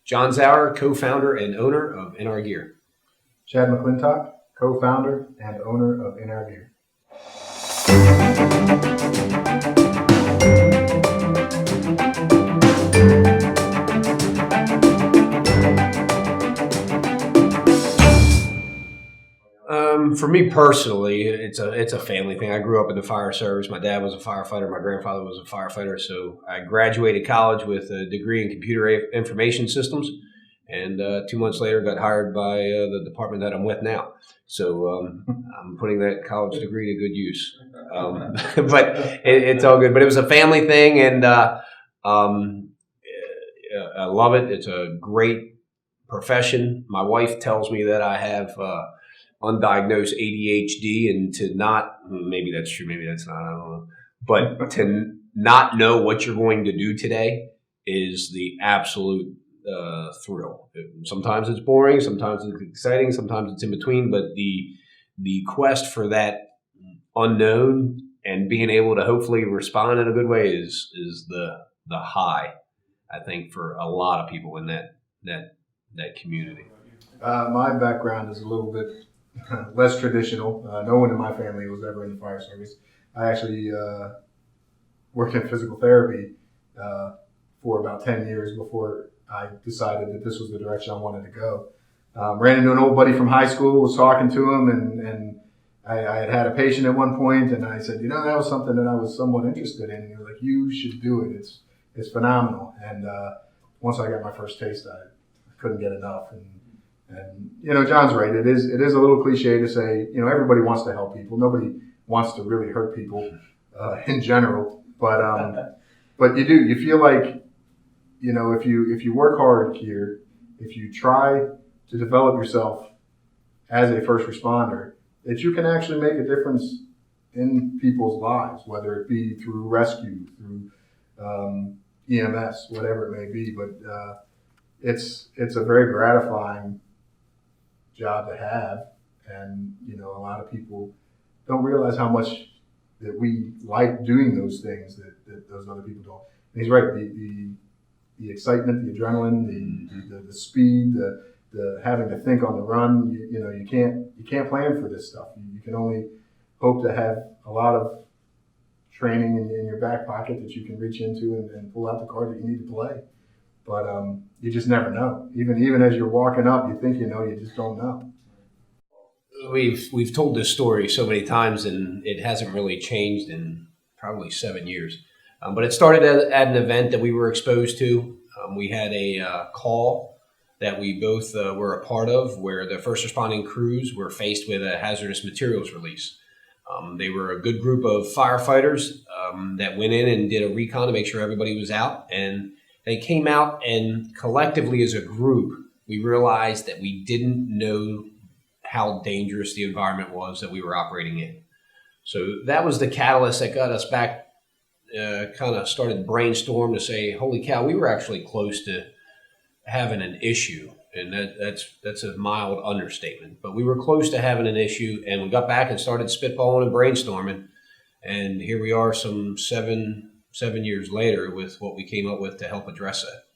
John Zour, co-founder and owner of NR Gear. Chad McClinktock, co-founder and owner of NR Gear. For me personally, it's a family thing. I grew up in the fire service. My dad was a firefighter. My grandfather was a firefighter. So I graduated college with a degree in computer information systems, and 2 months later got hired by the department that I'm with now. So I'm putting that college degree to good use. But it's all good. But it was a family thing, and I love it. It's a great profession. My wife tells me that I have undiagnosed ADHD, and to not, maybe that's true, maybe that's not, I don't know, but to not know what you're going to do today is the absolute thrill. Sometimes it's boring, sometimes it's exciting, sometimes it's in between, but the quest for that unknown and being able to hopefully respond in a good way is the high, I think, for a lot of people in that community. My background is a little bit less traditional. No one in my family was ever in the fire service. I actually worked in physical therapy for about 10 years before I decided that this was the direction I wanted to go. Ran into an old buddy from high school, was talking to him, and I had a patient at one point, and I said, that was something that I was somewhat interested in. And he was like, you should do it. It's phenomenal. And once I got my first taste, I couldn't get enough. And John's right. It is a little cliche to say, everybody wants to help people. Nobody wants to really hurt people in general. But you do. You feel like, if you work hard here, if you try to develop yourself as a first responder, that you can actually make a difference in people's lives, whether it be through rescue, through EMS, whatever it may be. But it's a very gratifying job to have, and a lot of people don't realize how much that we like doing those things that those other people don't. And he's right. The excitement, the adrenaline, the speed, the having to think on the run. You can't plan for this stuff. You can only hope to have a lot of training in your back pocket that you can reach into and pull out the card that you need to play. But you just never know. Even as you're walking up, you think you just don't know. We've told this story so many times, and it hasn't really changed in probably 7 years. But it started at an event that we were exposed to. We had a call that we both were a part of, where the first responding crews were faced with a hazardous materials release. They were a good group of firefighters that went in and did a recon to make sure everybody was out, and they came out, and collectively as a group, we realized that we didn't know how dangerous the environment was that we were operating in. So that was the catalyst that got us back, kind of started brainstorm to say, holy cow, we were actually close to having an issue. And that's a mild understatement. But we were close to having an issue, and we got back and started spitballing and brainstorming. And here we are some seven years later with what we came up with to help address that.